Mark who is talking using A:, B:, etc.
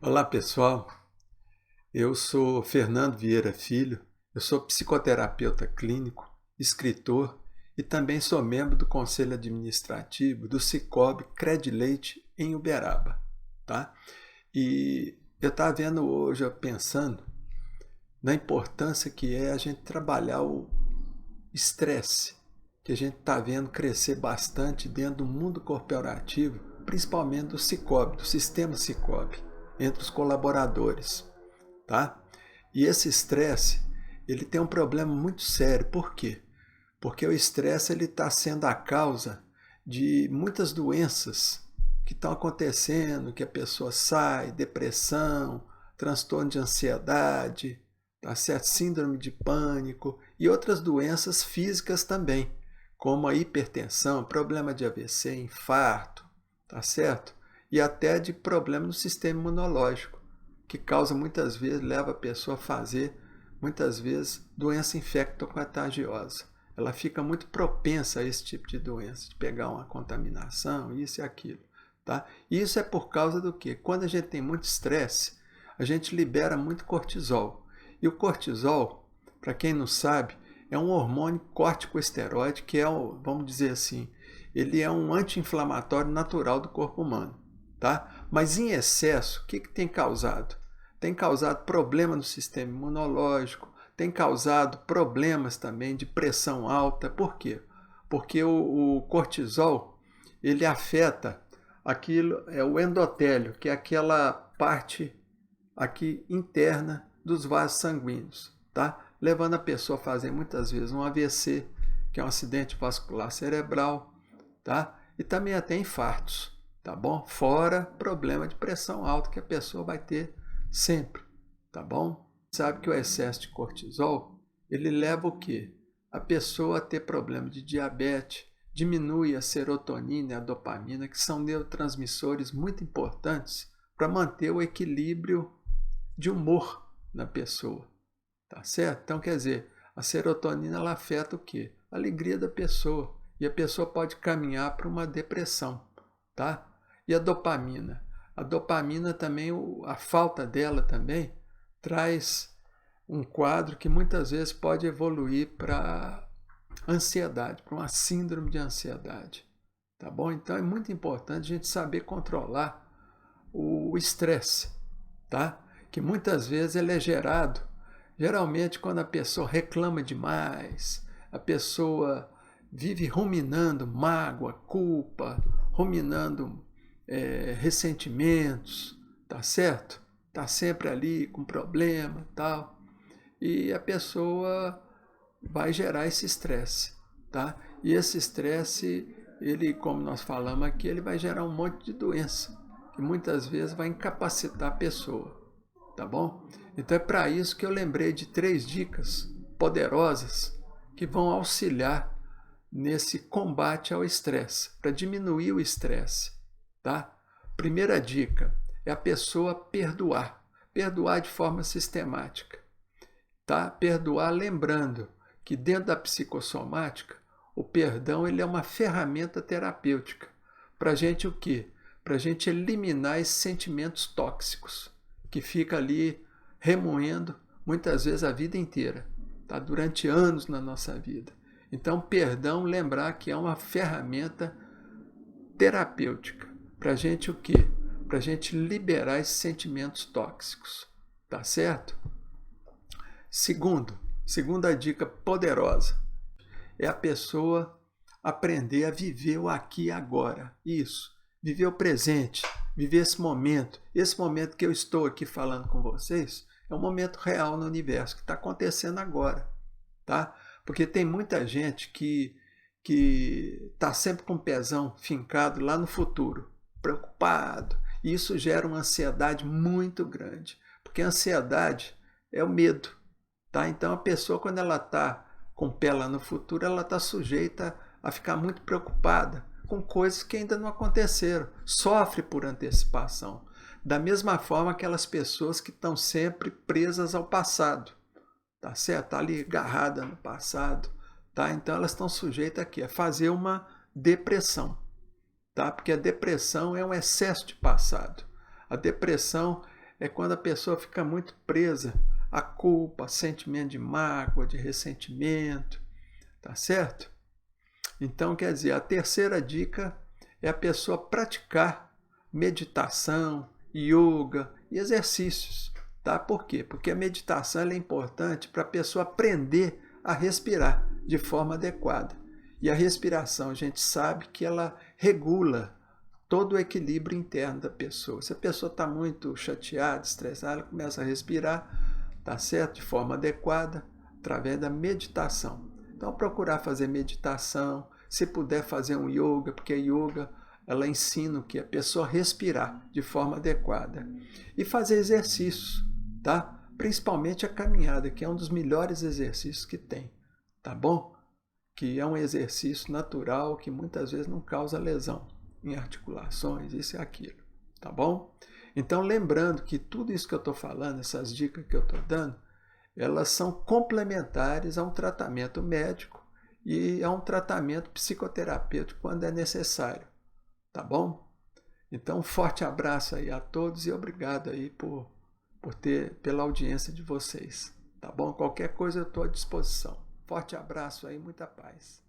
A: Olá pessoal, eu sou Fernando Vieira Filho, eu sou psicoterapeuta clínico, escritor e também sou membro do Conselho Administrativo do Sicoob Credileite em Uberaba, tá? E eu estava vendo hoje, pensando na importância que é a gente trabalhar o estresse, que a gente está vendo crescer bastante dentro do mundo corporativo, principalmente do Sicoob, do sistema Sicoob, entre os colaboradores, tá? E esse estresse, ele tem um problema muito sério. Por quê? Porque o estresse ele está sendo a causa de muitas doenças que estão acontecendo, que a pessoa sai, depressão, transtorno de ansiedade, tá certo? Síndrome de pânico e outras doenças físicas também, como a hipertensão, problema de AVC, infarto, tá certo? E até de problema no sistema imunológico, que causa muitas vezes, leva a pessoa a fazer, muitas vezes, doença infecto-contagiosa. Ela fica muito propensa a esse tipo de doença, de pegar uma contaminação, isso e aquilo. Tá? E isso é por causa do quê? Quando a gente tem muito estresse, a gente libera muito cortisol. E o cortisol, para quem não sabe, é um hormônio corticosteroide que é, vamos dizer assim, ele é um anti-inflamatório natural do corpo humano. Tá? Mas em excesso, o que tem causado? Tem causado problema no sistema imunológico, tem causado problemas também de pressão alta. Por quê? Porque o cortisol, ele afeta aquilo, é o endotélio, que é aquela parte aqui interna dos vasos sanguíneos, tá? Levando a pessoa a fazer muitas vezes um AVC, que é um acidente vascular cerebral, tá? E também até infartos, tá bom? Fora problema de pressão alta que a pessoa vai ter sempre, tá bom? Sabe que o excesso de cortisol, ele leva o quê? A pessoa a ter problema de diabetes, diminui a serotonina e a dopamina, que são neurotransmissores muito importantes para manter o equilíbrio de humor na pessoa, tá certo? Então, quer dizer, a serotonina ela afeta o quê? A alegria da pessoa, e a pessoa pode caminhar para uma depressão, tá? E a dopamina? A dopamina também, a falta dela também, traz um quadro que muitas vezes pode evoluir para ansiedade, para uma síndrome de ansiedade, tá bom? Então é muito importante a gente saber controlar o estresse, tá? Que muitas vezes ele é gerado, geralmente quando a pessoa reclama demais, a pessoa vive ruminando mágoa, culpa, ruminando ressentimentos, tá certo? Tá sempre ali com problema, tal, e a pessoa vai gerar esse estresse, tá? E esse estresse, ele, como nós falamos aqui, ele vai gerar um monte de doença, que muitas vezes vai incapacitar a pessoa, tá bom? Então é para isso que eu lembrei de 3 dicas poderosas que vão auxiliar nesse combate ao estresse, para diminuir o estresse, tá? Primeira dica é a pessoa perdoar, perdoar de forma sistemática, tá? Perdoar lembrando que dentro da psicossomática, o perdão ele é uma ferramenta terapêutica para a gente o quê? Para a gente eliminar esses sentimentos tóxicos que fica ali remoendo muitas vezes a vida inteira, tá? Durante anos na nossa vida. Então, perdão, lembrar que é uma ferramenta terapêutica para a gente o quê? Para a gente liberar esses sentimentos tóxicos, tá certo? Segunda dica poderosa é a pessoa aprender a viver o aqui e agora. Isso, viver o presente, viver esse momento. Esse momento que eu estou aqui falando com vocês é um momento real no universo, que está acontecendo agora, tá? Porque tem muita gente que está sempre com o pezão fincado lá no futuro, preocupado. E isso gera uma ansiedade muito grande, porque a ansiedade é o medo, tá? Então a pessoa, quando ela está com o pé lá no futuro, ela está sujeita a ficar muito preocupada com coisas que ainda não aconteceram, sofre por antecipação. Da mesma forma aquelas pessoas que estão sempre presas ao passado, tá certo? Está ali agarrada no passado, tá? Então elas estão sujeitas aqui a fazer uma depressão, tá? Porque a depressão é um excesso de passado. A depressão é quando a pessoa fica muito presa à culpa, a sentimento de mágoa, de ressentimento, tá certo? Então, quer dizer, a terceira dica é a pessoa praticar meditação, yoga e exercícios, tá? Por quê? Porque a meditação é importante para a pessoa aprender a respirar de forma adequada. E a respiração, a gente sabe que ela regula todo o equilíbrio interno da pessoa. Se a pessoa está muito chateada, estressada, ela começa a respirar, tá certo? De forma adequada, através da meditação. Então, procurar fazer meditação, se puder fazer um yoga, porque a yoga ela ensina que a pessoa respirar de forma adequada. E fazer exercícios, tá? Principalmente a caminhada, que é um dos melhores exercícios que tem, tá bom? Que é um exercício natural que muitas vezes não causa lesão em articulações, isso e aquilo, tá bom? Então, lembrando que tudo isso que eu estou falando, essas dicas que eu estou dando, elas são complementares a um tratamento médico e a um tratamento psicoterapêutico quando é necessário, tá bom? Então, um forte abraço aí a todos e obrigado aí pela audiência de vocês, tá bom? Qualquer coisa eu estou à disposição. Forte abraço aí, muita paz.